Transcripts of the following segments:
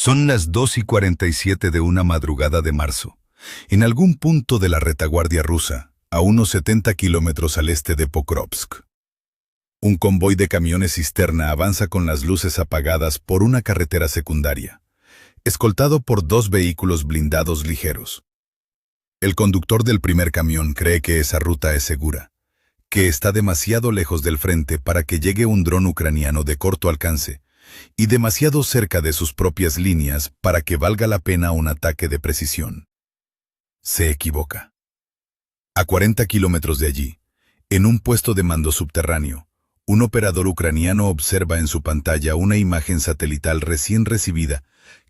Son las 2:47 de una madrugada de marzo. En algún punto de la retaguardia rusa, a unos 70 kilómetros al este de Pokrovsk. Un convoy de camiones cisterna avanza con las luces apagadas por una carretera secundaria, escoltado por 2 vehículos blindados ligeros. El conductor del primer camión cree que esa ruta es segura, que está demasiado lejos del frente para que llegue un dron ucraniano de corto alcance, y demasiado cerca de sus propias líneas para que valga la pena un ataque de precisión. Se equivoca. A 40 kilómetros de allí, en un puesto de mando subterráneo, un operador ucraniano observa en su pantalla una imagen satelital recién recibida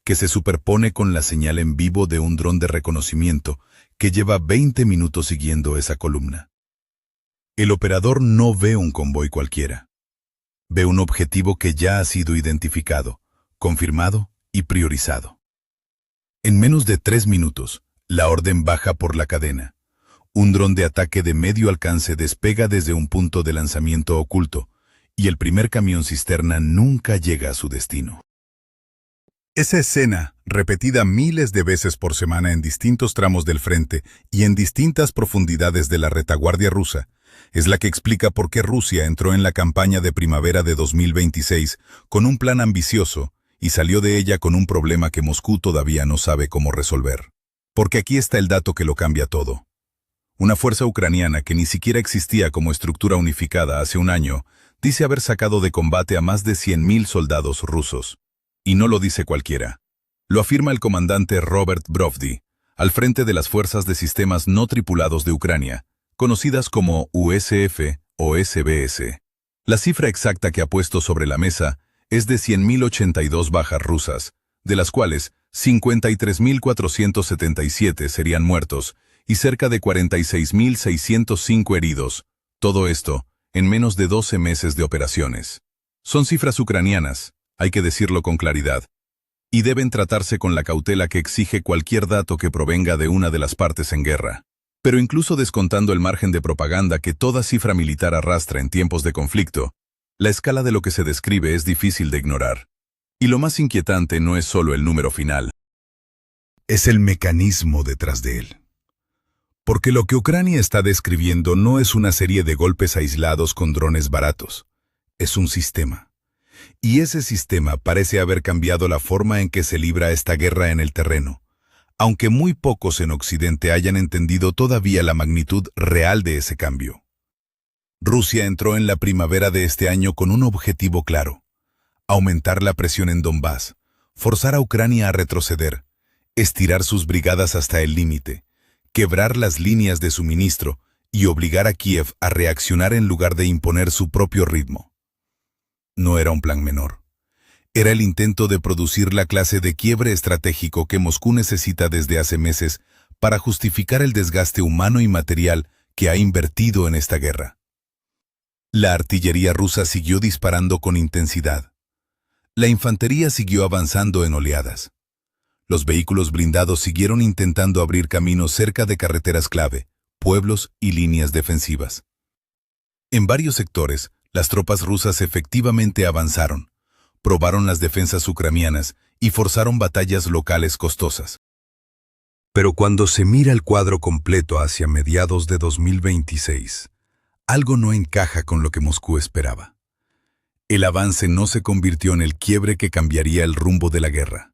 que se superpone con la señal en vivo de un dron de reconocimiento que lleva 20 minutos siguiendo esa columna. El operador no ve un convoy cualquiera. Ve un objetivo que ya ha sido identificado, confirmado y priorizado. En menos de 3 minutos, la orden baja por la cadena. Un dron de ataque de medio alcance despega desde un punto de lanzamiento oculto, y el primer camión cisterna nunca llega a su destino. Esa escena, repetida miles de veces por semana en distintos tramos del frente y en distintas profundidades de la retaguardia rusa, es la que explica por qué Rusia entró en la campaña de primavera de 2026 con un plan ambicioso y salió de ella con un problema que Moscú todavía no sabe cómo resolver. Porque aquí está el dato que lo cambia todo. Una fuerza ucraniana que ni siquiera existía como estructura unificada hace un año, dice haber sacado de combate a más de 100.000 soldados rusos. Y no lo dice cualquiera. Lo afirma el comandante Robert Brovdi, al frente de las fuerzas de sistemas no tripulados de Ucrania, conocidas como USF o SBS. La cifra exacta que ha puesto sobre la mesa es de 100.082 bajas rusas, de las cuales 53.477 serían muertos y cerca de 46.605 heridos. Todo esto en menos de 12 meses de operaciones. Son cifras ucranianas, hay que decirlo con claridad, y deben tratarse con la cautela que exige cualquier dato que provenga de una de las partes en guerra. Pero incluso descontando el margen de propaganda que toda cifra militar arrastra en tiempos de conflicto, la escala de lo que se describe es difícil de ignorar. Y lo más inquietante no es solo el número final. Es el mecanismo detrás de él. Porque lo que Ucrania está describiendo no es una serie de golpes aislados con drones baratos. Es un sistema. Y ese sistema parece haber cambiado la forma en que se libra esta guerra en el terreno, aunque muy pocos en Occidente hayan entendido todavía la magnitud real de ese cambio. Rusia entró en la primavera de este año con un objetivo claro: aumentar la presión en Donbass, forzar a Ucrania a retroceder, estirar sus brigadas hasta el límite, quebrar las líneas de suministro y obligar a Kiev a reaccionar en lugar de imponer su propio ritmo. No era un plan menor. Era el intento de producir la clase de quiebre estratégico que Moscú necesita desde hace meses para justificar el desgaste humano y material que ha invertido en esta guerra. La artillería rusa siguió disparando con intensidad. La infantería siguió avanzando en oleadas. Los vehículos blindados siguieron intentando abrir caminos cerca de carreteras clave, pueblos y líneas defensivas. En varios sectores, las tropas rusas efectivamente avanzaron, probaron las defensas ucranianas y forzaron batallas locales costosas. Pero cuando se mira el cuadro completo hacia mediados de 2026, algo no encaja con lo que Moscú esperaba. El avance no se convirtió en el quiebre que cambiaría el rumbo de la guerra.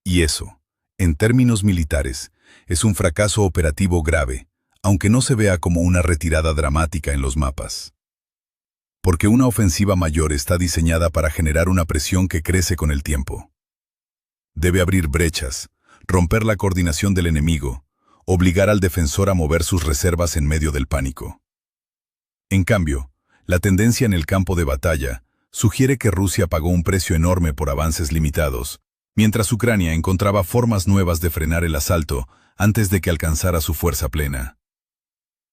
Y eso, en términos militares, es un fracaso operativo grave, aunque no se vea como una retirada dramática en los mapas. Porque una ofensiva mayor está diseñada para generar una presión que crece con el tiempo. Debe abrir brechas, romper la coordinación del enemigo, obligar al defensor a mover sus reservas en medio del pánico. En cambio, la tendencia en el campo de batalla sugiere que Rusia pagó un precio enorme por avances limitados, mientras Ucrania encontraba formas nuevas de frenar el asalto antes de que alcanzara su fuerza plena.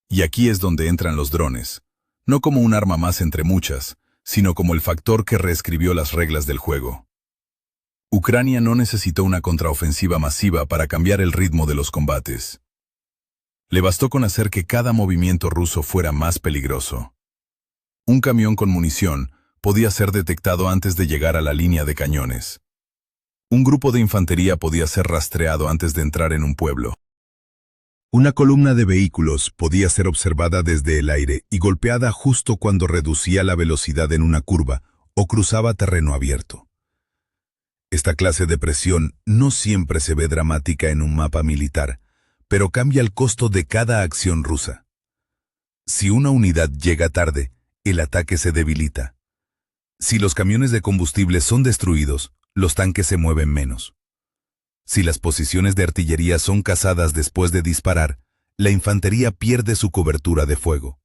Y aquí es donde entran los drones. No como un arma más entre muchas, sino como el factor que reescribió las reglas del juego. Ucrania no necesitó una contraofensiva masiva para cambiar el ritmo de los combates. Le bastó con hacer que cada movimiento ruso fuera más peligroso. Un camión con munición podía ser detectado antes de llegar a la línea de cañones. Un grupo de infantería podía ser rastreado antes de entrar en un pueblo. Una columna de vehículos podía ser observada desde el aire y golpeada justo cuando reducía la velocidad en una curva o cruzaba terreno abierto. Esta clase de presión no siempre se ve dramática en un mapa militar, pero cambia el costo de cada acción rusa. Si una unidad llega tarde, el ataque se debilita. Si los camiones de combustible son destruidos, los tanques se mueven menos. Si las posiciones de artillería son cazadas después de disparar, la infantería pierde su cobertura de fuego.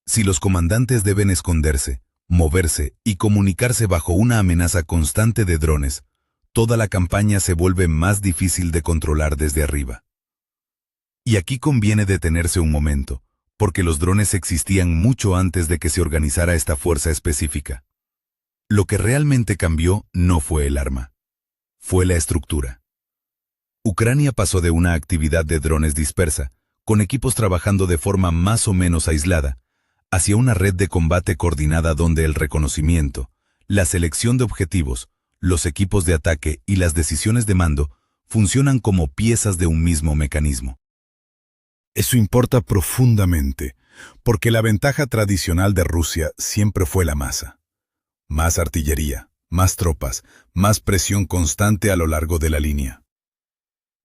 Si los comandantes deben esconderse, moverse y comunicarse bajo una amenaza constante de drones, toda la campaña se vuelve más difícil de controlar desde arriba. Y aquí conviene detenerse un momento, porque los drones existían mucho antes de que se organizara esta fuerza específica. Lo que realmente cambió no fue el arma. Fue la estructura. Ucrania pasó de una actividad de drones dispersa, con equipos trabajando de forma más o menos aislada, hacia una red de combate coordinada donde el reconocimiento, la selección de objetivos, los equipos de ataque y las decisiones de mando funcionan como piezas de un mismo mecanismo. Eso importa profundamente, porque la ventaja tradicional de Rusia siempre fue la masa. Más artillería, más tropas, más presión constante a lo largo de la línea.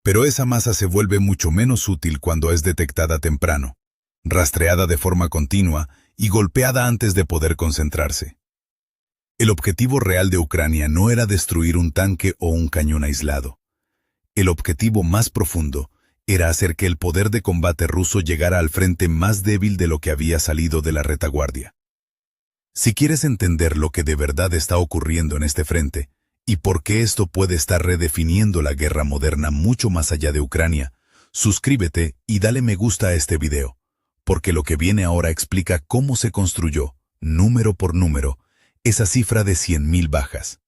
Pero esa masa se vuelve mucho menos útil cuando es detectada temprano, rastreada de forma continua y golpeada antes de poder concentrarse. El objetivo real de Ucrania no era destruir un tanque o un cañón aislado. El objetivo más profundo era hacer que el poder de combate ruso llegara al frente más débil de lo que había salido de la retaguardia. Si quieres entender lo que de verdad está ocurriendo en este frente, y por qué esto puede estar redefiniendo la guerra moderna mucho más allá de Ucrania, suscríbete y dale me gusta a este video, porque lo que viene ahora explica cómo se construyó, número por número, esa cifra de 100.000 bajas.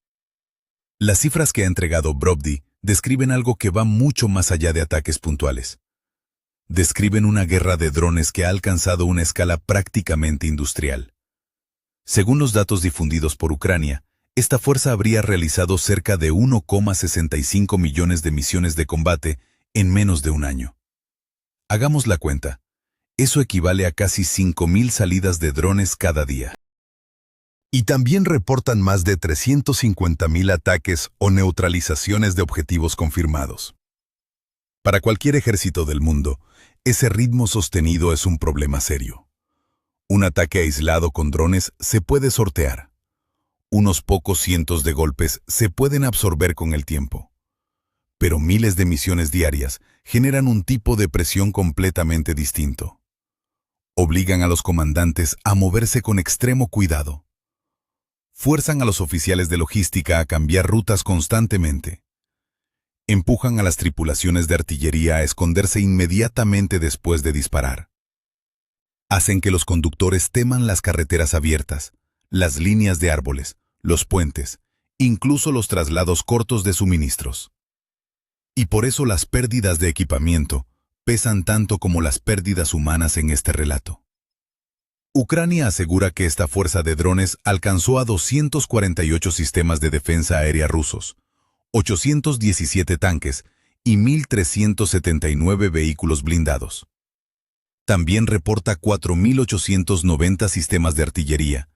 Las cifras que ha entregado Brovdi describen algo que va mucho más allá de ataques puntuales. Describen una guerra de drones que ha alcanzado una escala prácticamente industrial. Según los datos difundidos por Ucrania, esta fuerza habría realizado cerca de 1,65 millones de misiones de combate en menos de un año. Hagamos la cuenta. Eso equivale a casi 5.000 salidas de drones cada día. Y también reportan más de 350.000 ataques o neutralizaciones de objetivos confirmados. Para cualquier ejército del mundo, ese ritmo sostenido es un problema serio. Un ataque aislado con drones se puede sortear. Unos pocos cientos de golpes se pueden absorber con el tiempo. Pero miles de misiones diarias generan un tipo de presión completamente distinto. Obligan a los comandantes a moverse con extremo cuidado. Fuerzan a los oficiales de logística a cambiar rutas constantemente. Empujan a las tripulaciones de artillería a esconderse inmediatamente después de disparar. Hacen que los conductores teman las carreteras abiertas, las líneas de árboles, los puentes, incluso los traslados cortos de suministros. Y por eso las pérdidas de equipamiento pesan tanto como las pérdidas humanas en este relato. Ucrania asegura que esta fuerza de drones alcanzó a 248 sistemas de defensa aérea rusos, 817 tanques y 1.379 vehículos blindados. También reporta 4.890 sistemas de artillería,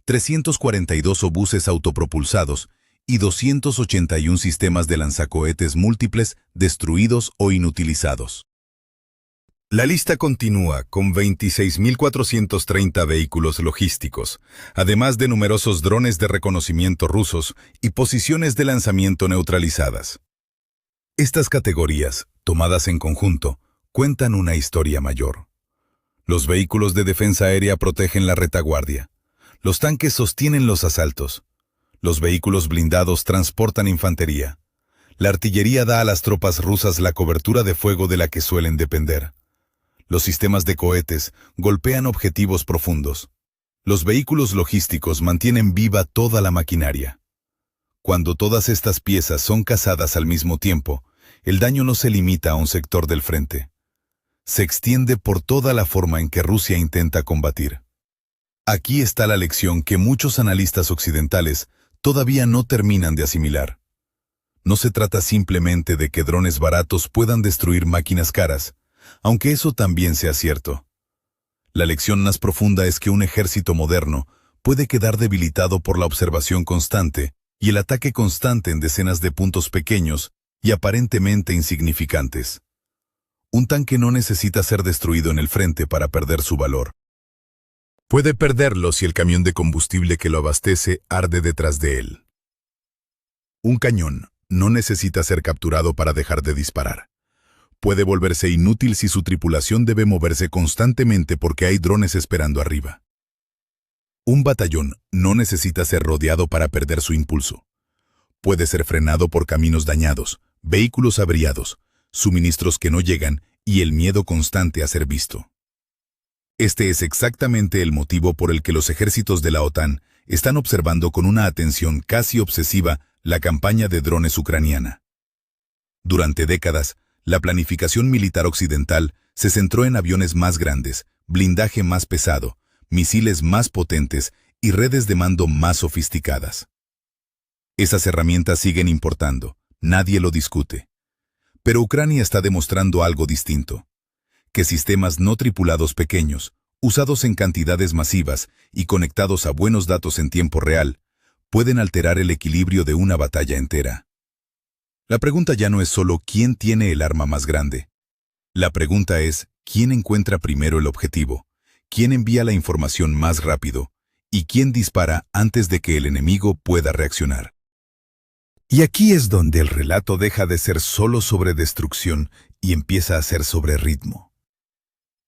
342 obuses autopropulsados y 281 sistemas de lanzacohetes múltiples destruidos o inutilizados. La lista continúa con 26.430 vehículos logísticos, además de numerosos drones de reconocimiento rusos y posiciones de lanzamiento neutralizadas. Estas categorías, tomadas en conjunto, cuentan una historia mayor. Los vehículos de defensa aérea protegen la retaguardia. Los tanques sostienen los asaltos. Los vehículos blindados transportan infantería. La artillería da a las tropas rusas la cobertura de fuego de la que suelen depender. Los sistemas de cohetes golpean objetivos profundos. Los vehículos logísticos mantienen viva toda la maquinaria. Cuando todas estas piezas son cazadas al mismo tiempo, el daño no se limita a un sector del frente. Se extiende por toda la forma en que Rusia intenta combatir. Aquí está la lección que muchos analistas occidentales todavía no terminan de asimilar. No se trata simplemente de que drones baratos puedan destruir máquinas caras, aunque eso también sea cierto. La lección más profunda es que un ejército moderno puede quedar debilitado por la observación constante y el ataque constante en decenas de puntos pequeños y aparentemente insignificantes. Un tanque no necesita ser destruido en el frente para perder su valor. Puede perderlo si el camión de combustible que lo abastece arde detrás de él. Un cañón no necesita ser capturado para dejar de disparar. Puede volverse inútil si su tripulación debe moverse constantemente porque hay drones esperando arriba. Un batallón no necesita ser rodeado para perder su impulso. Puede ser frenado por caminos dañados, vehículos averiados, suministros que no llegan y el miedo constante a ser visto. Este es exactamente el motivo por el que los ejércitos de la OTAN están observando con una atención casi obsesiva la campaña de drones ucraniana. Durante décadas, la planificación militar occidental se centró en aviones más grandes, blindaje más pesado, misiles más potentes y redes de mando más sofisticadas. Esas herramientas siguen importando, nadie lo discute. Pero Ucrania está demostrando algo distinto: que sistemas no tripulados pequeños, usados en cantidades masivas y conectados a buenos datos en tiempo real, pueden alterar el equilibrio de una batalla entera. La pregunta ya no es solo quién tiene el arma más grande. La pregunta es quién encuentra primero el objetivo, quién envía la información más rápido y quién dispara antes de que el enemigo pueda reaccionar. Y aquí es donde el relato deja de ser solo sobre destrucción y empieza a ser sobre ritmo.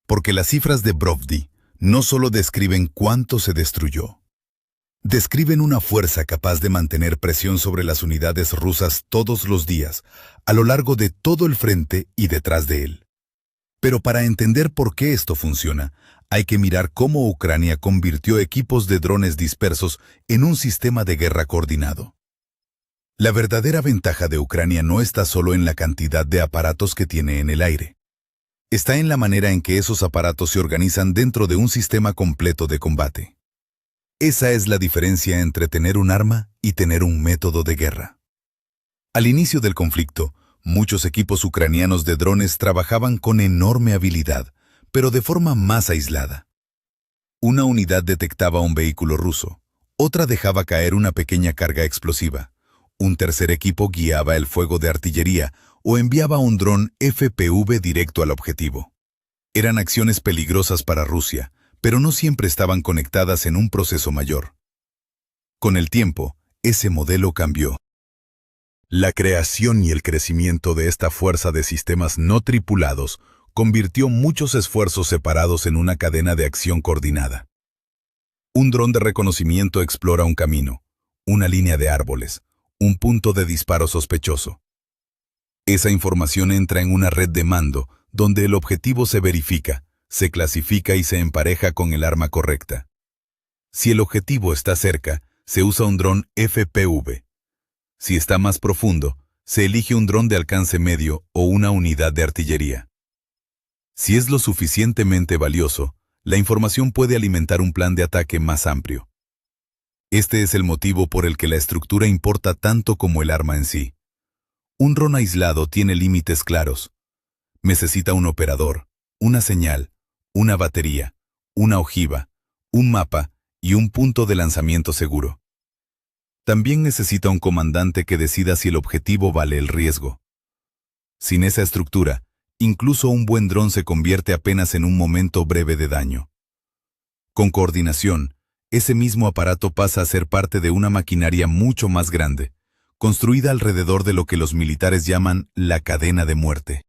Porque las cifras de Brovdi no solo describen cuánto se destruyó. Describen una fuerza capaz de mantener presión sobre las unidades rusas todos los días, a lo largo de todo el frente y detrás de él. Pero para entender por qué esto funciona, hay que mirar cómo Ucrania convirtió equipos de drones dispersos en un sistema de guerra coordinado. La verdadera ventaja de Ucrania no está solo en la cantidad de aparatos que tiene en el aire. Está en la manera en que esos aparatos se organizan dentro de un sistema completo de combate. Esa es la diferencia entre tener un arma y tener un método de guerra. Al inicio del conflicto, muchos equipos ucranianos de drones trabajaban con enorme habilidad, pero de forma más aislada. Una unidad detectaba un vehículo ruso, otra dejaba caer una pequeña carga explosiva. Un tercer equipo guiaba el fuego de artillería o enviaba un dron FPV directo al objetivo. Eran acciones peligrosas para Rusia, pero no siempre estaban conectadas en un proceso mayor. Con el tiempo, ese modelo cambió. La creación y el crecimiento de esta fuerza de sistemas no tripulados convirtió muchos esfuerzos separados en una cadena de acción coordinada. Un dron de reconocimiento explora un camino, una línea de árboles, un punto de disparo sospechoso. Esa información entra en una red de mando, donde el objetivo se verifica, se clasifica y se empareja con el arma correcta. Si el objetivo está cerca, se usa un dron FPV. Si está más profundo, se elige un dron de alcance medio o una unidad de artillería. Si es lo suficientemente valioso, la información puede alimentar un plan de ataque más amplio. Este es el motivo por el que la estructura importa tanto como el arma en sí. Un dron aislado tiene límites claros. Necesita un operador, una señal, una batería, una ojiva, un mapa y un punto de lanzamiento seguro. También necesita un comandante que decida si el objetivo vale el riesgo. Sin esa estructura, incluso un buen dron se convierte apenas en un momento breve de daño. Con coordinación, ese mismo aparato pasa a ser parte de una maquinaria mucho más grande, construida alrededor de lo que los militares llaman la cadena de muerte.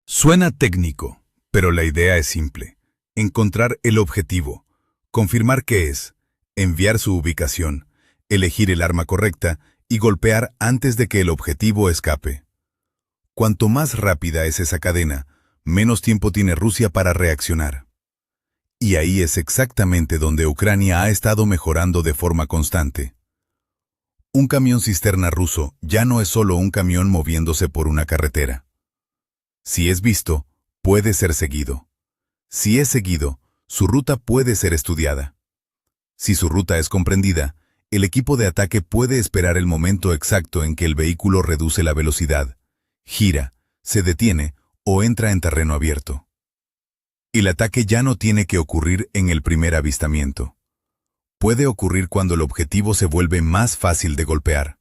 Suena técnico, pero la idea es simple: encontrar el objetivo, confirmar qué es, enviar su ubicación, elegir el arma correcta y golpear antes de que el objetivo escape. Cuanto más rápida es esa cadena, menos tiempo tiene Rusia para reaccionar. Y ahí es exactamente donde Ucrania ha estado mejorando de forma constante. Un camión cisterna ruso ya no es solo un camión moviéndose por una carretera. Si es visto, puede ser seguido. Si es seguido, su ruta puede ser estudiada. Si su ruta es comprendida, El equipo de ataque puede esperar el momento exacto en que el vehículo reduce la velocidad, gira, se detiene o entra en terreno abierto. El ataque ya no tiene que ocurrir en el primer avistamiento. Puede ocurrir cuando el objetivo se vuelve más fácil de golpear.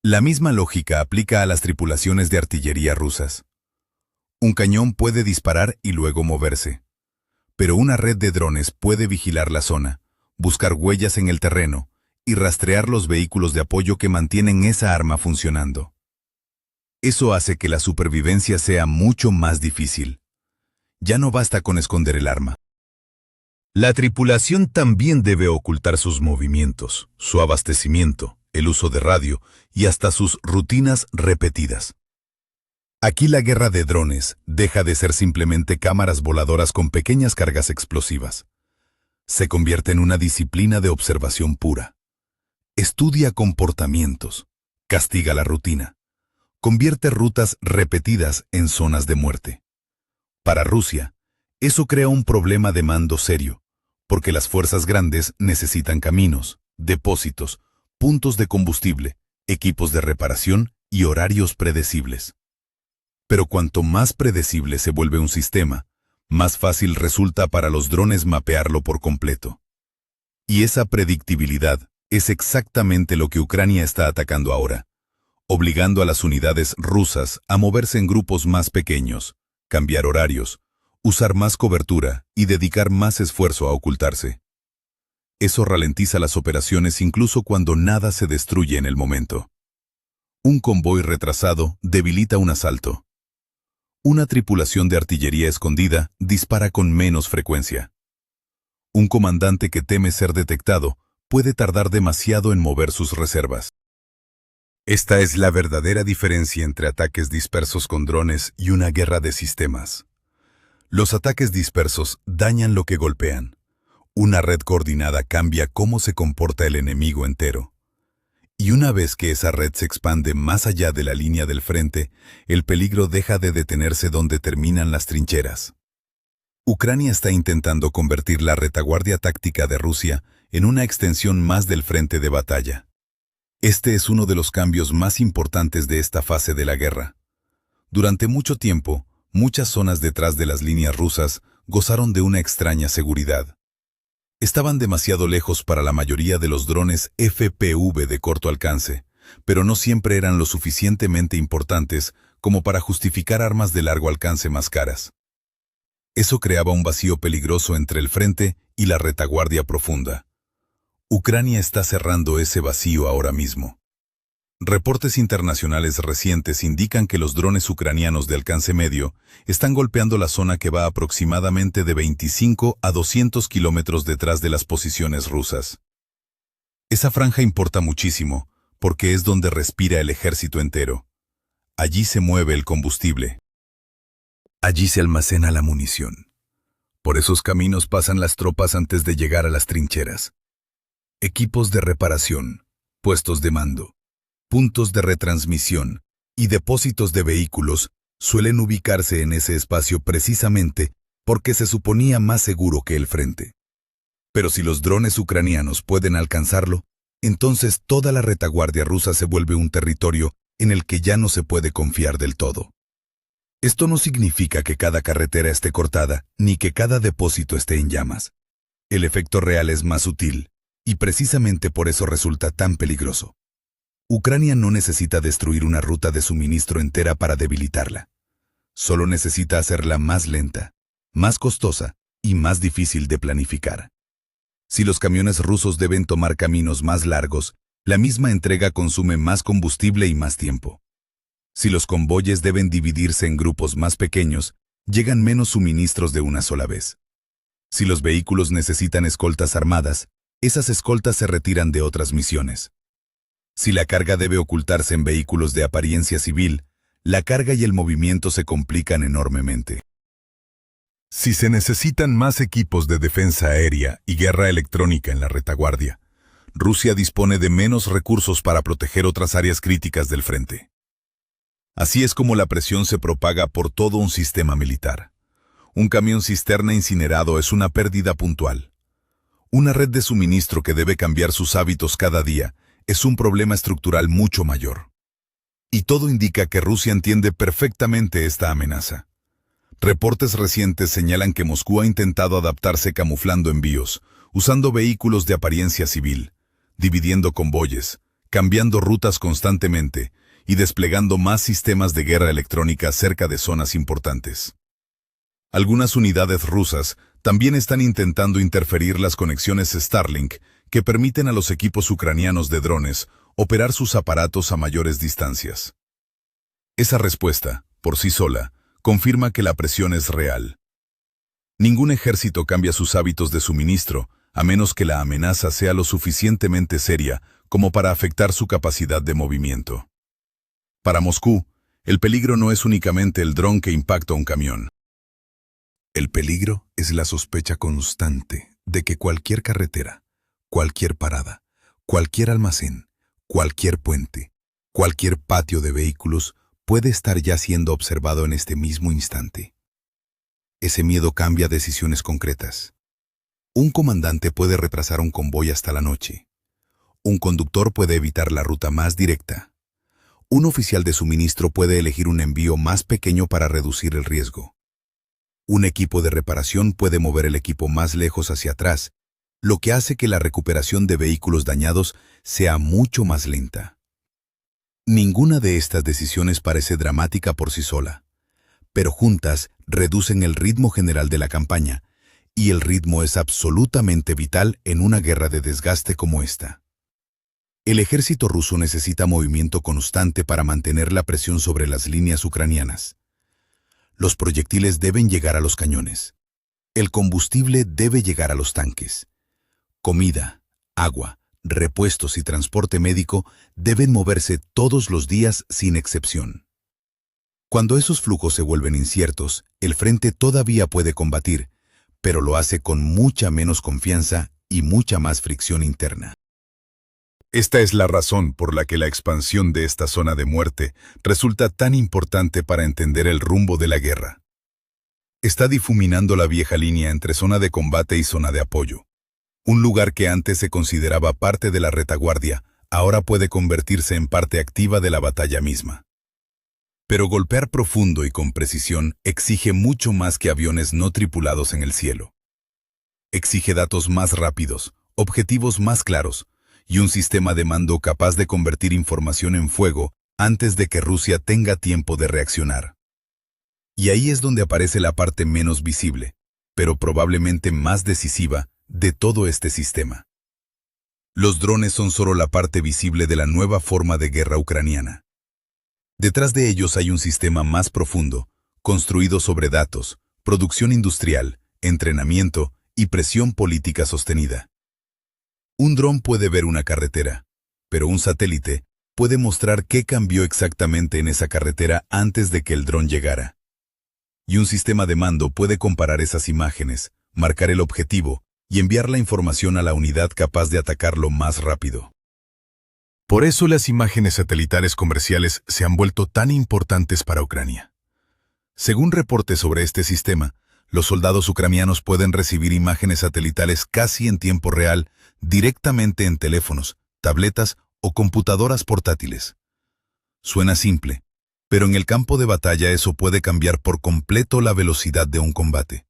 La misma lógica aplica a las tripulaciones de artillería rusas. Un cañón puede disparar y luego moverse. Pero una red de drones puede vigilar la zona, buscar huellas en el terreno y rastrear los vehículos de apoyo que mantienen esa arma funcionando. Eso hace que la supervivencia sea mucho más difícil. Ya no basta con esconder el arma. La tripulación también debe ocultar sus movimientos, su abastecimiento, el uso de radio y hasta sus rutinas repetidas. Aquí la guerra de drones deja de ser simplemente cámaras voladoras con pequeñas cargas explosivas. Se convierte en una disciplina de observación pura. Estudia comportamientos, castiga la rutina, convierte rutas repetidas en zonas de muerte. Para Rusia, eso crea un problema de mando serio, porque las fuerzas grandes necesitan caminos, depósitos, puntos de combustible, equipos de reparación y horarios predecibles. Pero cuanto más predecible se vuelve un sistema, más fácil resulta para los drones mapearlo por completo. Y esa predictibilidad es exactamente lo que Ucrania está atacando ahora, obligando a las unidades rusas a moverse en grupos más pequeños, cambiar horarios, usar más cobertura y dedicar más esfuerzo a ocultarse. Eso ralentiza las operaciones incluso cuando nada se destruye en el momento. Un convoy retrasado debilita un asalto. Una tripulación de artillería escondida dispara con menos frecuencia. Un comandante que teme ser detectado puede tardar demasiado en mover sus reservas. Esta es la verdadera diferencia entre ataques dispersos con drones y una guerra de sistemas. Los ataques dispersos dañan lo que golpean. Una red coordinada cambia cómo se comporta el enemigo entero. Y una vez que esa red se expande más allá de la línea del frente, el peligro deja de detenerse donde terminan las trincheras. Ucrania está intentando convertir la retaguardia táctica de Rusia en una extensión más del frente de batalla. Este es uno de los cambios más importantes de esta fase de la guerra. Durante mucho tiempo, muchas zonas detrás de las líneas rusas gozaron de una extraña seguridad. Estaban demasiado lejos para la mayoría de los drones FPV de corto alcance, pero no siempre eran lo suficientemente importantes como para justificar armas de largo alcance más caras. Eso creaba un vacío peligroso entre el frente y la retaguardia profunda. Ucrania está cerrando ese vacío ahora mismo. Reportes internacionales recientes indican que los drones ucranianos de alcance medio están golpeando la zona que va aproximadamente de 25 a 200 kilómetros detrás de las posiciones rusas. Esa franja importa muchísimo, porque es donde respira el ejército entero. Allí se mueve el combustible. Allí se almacena la munición. Por esos caminos pasan las tropas antes de llegar a las trincheras. Equipos de reparación, puestos de mando, puntos de retransmisión y depósitos de vehículos suelen ubicarse en ese espacio precisamente porque se suponía más seguro que el frente. Pero si los drones ucranianos pueden alcanzarlo, entonces toda la retaguardia rusa se vuelve un territorio en el que ya no se puede confiar del todo. Esto no significa que cada carretera esté cortada ni que cada depósito esté en llamas. El efecto real es más sutil y precisamente por eso resulta tan peligroso. Ucrania no necesita destruir una ruta de suministro entera para debilitarla. Solo necesita hacerla más lenta, más costosa y más difícil de planificar. Si los camiones rusos deben tomar caminos más largos, la misma entrega consume más combustible y más tiempo. Si los convoyes deben dividirse en grupos más pequeños, llegan menos suministros de una sola vez. Si los vehículos necesitan escoltas armadas, esas escoltas se retiran de otras misiones. Si la carga debe ocultarse en vehículos de apariencia civil, la carga y el movimiento se complican enormemente. Si se necesitan más equipos de defensa aérea y guerra electrónica en la retaguardia, Rusia dispone de menos recursos para proteger otras áreas críticas del frente. Así es como la presión se propaga por todo un sistema militar. Un camión cisterna incinerado es una pérdida puntual. Una red de suministro que debe cambiar sus hábitos cada día es un problema estructural mucho mayor. Y todo indica que Rusia entiende perfectamente esta amenaza. Reportes recientes señalan que Moscú ha intentado adaptarse camuflando envíos, usando vehículos de apariencia civil, dividiendo convoyes, cambiando rutas constantemente y desplegando más sistemas de guerra electrónica cerca de zonas importantes. Algunas unidades rusas también están intentando interferir las conexiones Starlink que permiten a los equipos ucranianos de drones operar sus aparatos a mayores distancias. Esa respuesta, por sí sola, confirma que la presión es real. Ningún ejército cambia sus hábitos de suministro, a menos que la amenaza sea lo suficientemente seria como para afectar su capacidad de movimiento. Para Moscú, el peligro no es únicamente el dron que impacta un camión. El peligro es la sospecha constante de que cualquier carretera, cualquier parada, cualquier almacén, cualquier puente, cualquier patio de vehículos puede estar ya siendo observado en este mismo instante. Ese miedo cambia decisiones concretas. Un comandante puede retrasar un convoy hasta la noche. Un conductor puede evitar la ruta más directa. Un oficial de suministro puede elegir un envío más pequeño para reducir el riesgo. Un equipo de reparación puede mover el equipo más lejos hacia atrás, lo que hace que la recuperación de vehículos dañados sea mucho más lenta. Ninguna de estas decisiones parece dramática por sí sola, pero juntas reducen el ritmo general de la campaña, y el ritmo es absolutamente vital en una guerra de desgaste como esta. El ejército ruso necesita movimiento constante para mantener la presión sobre las líneas ucranianas. Los proyectiles deben llegar a los cañones. El combustible debe llegar a los tanques. Comida, agua, repuestos y transporte médico deben moverse todos los días sin excepción. Cuando esos flujos se vuelven inciertos, el frente todavía puede combatir, pero lo hace con mucha menos confianza y mucha más fricción interna. Esta es la razón por la que la expansión de esta zona de muerte resulta tan importante para entender el rumbo de la guerra. Está difuminando la vieja línea entre zona de combate y zona de apoyo. Un lugar que antes se consideraba parte de la retaguardia, ahora puede convertirse en parte activa de la batalla misma. Pero golpear profundo y con precisión exige mucho más que aviones no tripulados en el cielo. Exige datos más rápidos, objetivos más claros, y un sistema de mando capaz de convertir información en fuego antes de que Rusia tenga tiempo de reaccionar. Y ahí es donde aparece la parte menos visible, pero probablemente más decisiva, de todo este sistema. Los drones son solo la parte visible de la nueva forma de guerra ucraniana. Detrás de ellos hay un sistema más profundo, construido sobre datos, producción industrial, entrenamiento y presión política sostenida. Un dron puede ver una carretera, pero un satélite puede mostrar qué cambió exactamente en esa carretera antes de que el dron llegara. Y un sistema de mando puede comparar esas imágenes, marcar el objetivo y enviar la información a la unidad capaz de atacarlo más rápido. Por eso las imágenes satelitales comerciales se han vuelto tan importantes para Ucrania. Según reportes sobre este sistema, los soldados ucranianos pueden recibir imágenes satelitales casi en tiempo real directamente en teléfonos, tabletas o computadoras portátiles. Suena simple, pero en el campo de batalla eso puede cambiar por completo la velocidad de un combate.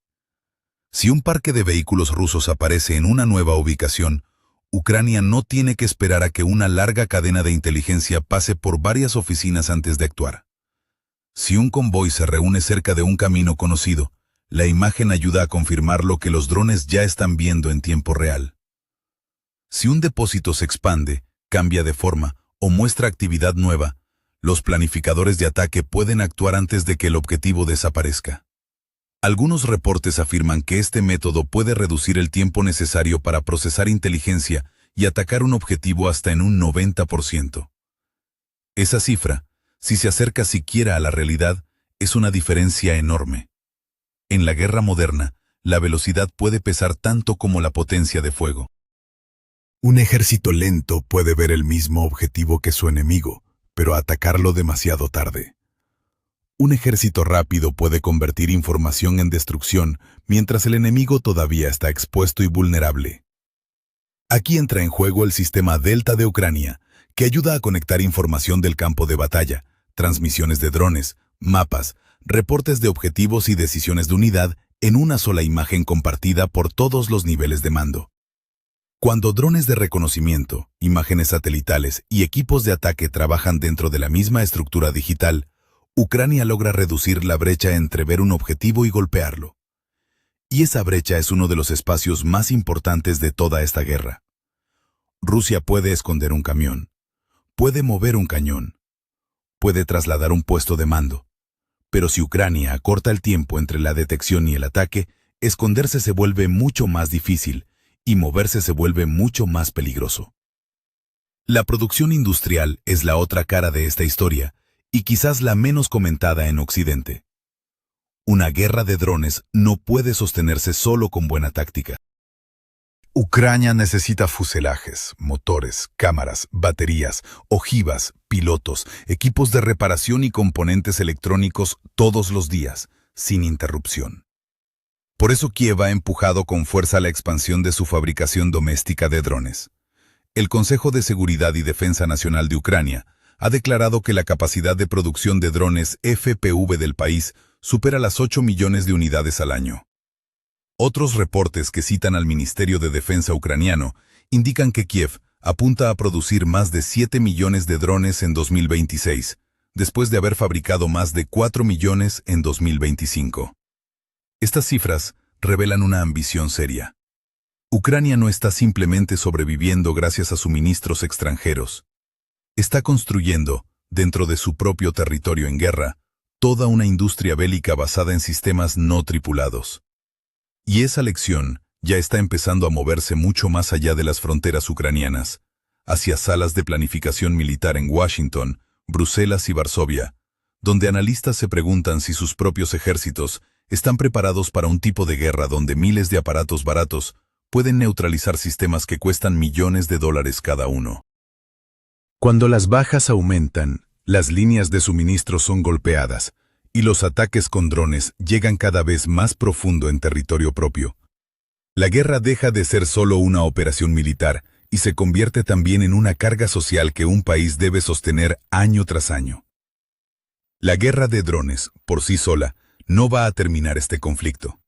Si un parque de vehículos rusos aparece en una nueva ubicación, Ucrania no tiene que esperar a que una larga cadena de inteligencia pase por varias oficinas antes de actuar. Si un convoy se reúne cerca de un camino conocido, la imagen ayuda a confirmar lo que los drones ya están viendo en tiempo real. Si un depósito se expande, cambia de forma o muestra actividad nueva, los planificadores de ataque pueden actuar antes de que el objetivo desaparezca. Algunos reportes afirman que este método puede reducir el tiempo necesario para procesar inteligencia y atacar un objetivo hasta en un 90%. Esa cifra, si se acerca siquiera a la realidad, es una diferencia enorme. En la guerra moderna, la velocidad puede pesar tanto como la potencia de fuego. Un ejército lento puede ver el mismo objetivo que su enemigo, pero atacarlo demasiado tarde. Un ejército rápido puede convertir información en destrucción mientras el enemigo todavía está expuesto y vulnerable. Aquí entra en juego el sistema Delta de Ucrania, que ayuda a conectar información del campo de batalla, transmisiones de drones, mapas, reportes de objetivos y decisiones de unidad en una sola imagen compartida por todos los niveles de mando. Cuando drones de reconocimiento, imágenes satelitales y equipos de ataque trabajan dentro de la misma estructura digital, Ucrania logra reducir la brecha entre ver un objetivo y golpearlo. Y esa brecha es uno de los espacios más importantes de toda esta guerra. Rusia puede esconder un camión, puede mover un cañón, puede trasladar un puesto de mando. Pero si Ucrania acorta el tiempo entre la detección y el ataque, esconderse se vuelve mucho más difícil y moverse se vuelve mucho más peligroso. La producción industrial es la otra cara de esta historia y quizás la menos comentada en Occidente. Una guerra de drones no puede sostenerse solo con buena táctica. Ucrania necesita fuselajes, motores, cámaras, baterías, ojivas, pilotos, equipos de reparación y componentes electrónicos todos los días, sin interrupción. Por eso Kiev ha empujado con fuerza la expansión de su fabricación doméstica de drones. El Consejo de Seguridad y Defensa Nacional de Ucrania ha declarado que la capacidad de producción de drones FPV del país supera las 8 millones de unidades al año. Otros reportes que citan al Ministerio de Defensa ucraniano indican que Kiev apunta a producir más de 7 millones de drones en 2026, después de haber fabricado más de 4 millones en 2025. Estas cifras revelan una ambición seria. Ucrania no está simplemente sobreviviendo gracias a suministros extranjeros. Está construyendo, dentro de su propio territorio en guerra, toda una industria bélica basada en sistemas no tripulados. Y esa lección ya está empezando a moverse mucho más allá de las fronteras ucranianas, hacia salas de planificación militar en Washington, Bruselas y Varsovia, donde analistas se preguntan si sus propios ejércitos están preparados para un tipo de guerra donde miles de aparatos baratos pueden neutralizar sistemas que cuestan millones de dólares cada uno. Cuando las bajas aumentan, las líneas de suministro son golpeadas, y los ataques con drones llegan cada vez más profundo en territorio propio. La guerra deja de ser solo una operación militar y se convierte también en una carga social que un país debe sostener año tras año. La guerra de drones, por sí sola, no va a terminar este conflicto.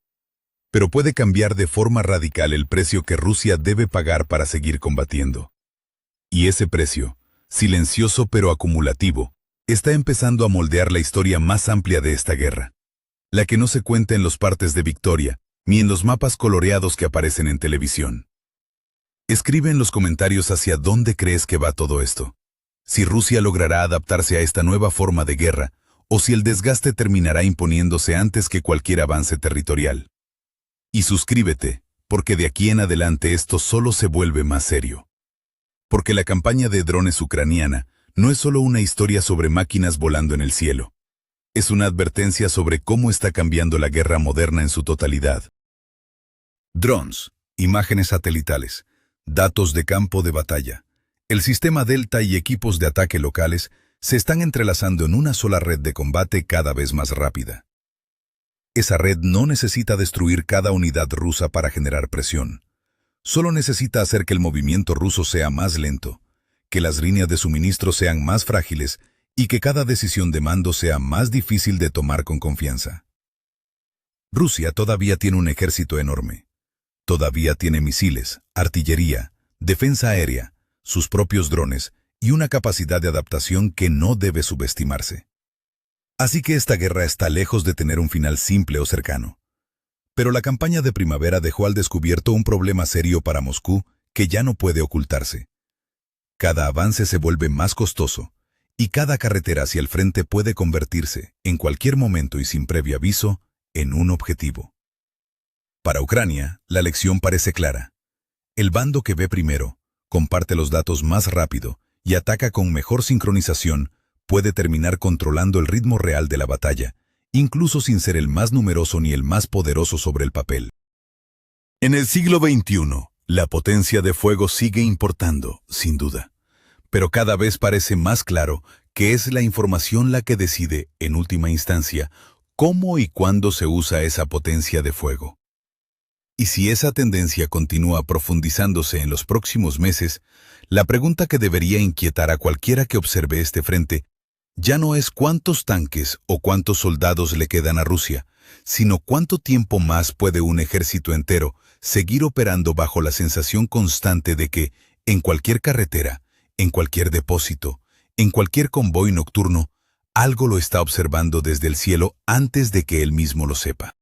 Pero puede cambiar de forma radical el precio que Rusia debe pagar para seguir combatiendo. Y ese precio, silencioso pero acumulativo, está empezando a moldear la historia más amplia de esta guerra. La que no se cuenta en los partes de victoria, ni en los mapas coloreados que aparecen en televisión. Escribe en los comentarios hacia dónde crees que va todo esto. Si Rusia logrará adaptarse a esta nueva forma de guerra, o si el desgaste terminará imponiéndose antes que cualquier avance territorial. Y suscríbete, porque de aquí en adelante esto solo se vuelve más serio. Porque la campaña de drones ucraniana no es solo una historia sobre máquinas volando en el cielo. Es una advertencia sobre cómo está cambiando la guerra moderna en su totalidad. Drones, imágenes satelitales, datos de campo de batalla. El sistema Delta y equipos de ataque locales se están entrelazando en una sola red de combate cada vez más rápida. Esa red no necesita destruir cada unidad rusa para generar presión. Solo necesita hacer que el movimiento ruso sea más lento, que las líneas de suministro sean más frágiles y que cada decisión de mando sea más difícil de tomar con confianza. Rusia todavía tiene un ejército enorme. Todavía tiene misiles, artillería, defensa aérea, sus propios drones y una capacidad de adaptación que no debe subestimarse. Así que esta guerra está lejos de tener un final simple o cercano. Pero la campaña de primavera dejó al descubierto un problema serio para Moscú que ya no puede ocultarse. Cada avance se vuelve más costoso, y cada carretera hacia el frente puede convertirse, en cualquier momento y sin previo aviso, en un objetivo. Para Ucrania, la lección parece clara. El bando que ve primero, comparte los datos más rápido y ataca con mejor sincronización, puede terminar controlando el ritmo real de la batalla, incluso sin ser el más numeroso ni el más poderoso sobre el papel. En el siglo XXI, la potencia de fuego sigue importando, sin duda. Pero cada vez parece más claro que es la información la que decide, en última instancia, cómo y cuándo se usa esa potencia de fuego. Y si esa tendencia continúa profundizándose en los próximos meses, la pregunta que debería inquietar a cualquiera que observe este frente ya no es cuántos tanques o cuántos soldados le quedan a Rusia, sino cuánto tiempo más puede un ejército entero seguir operando bajo la sensación constante de que, en cualquier carretera, en cualquier depósito, en cualquier convoy nocturno, algo lo está observando desde el cielo antes de que él mismo lo sepa.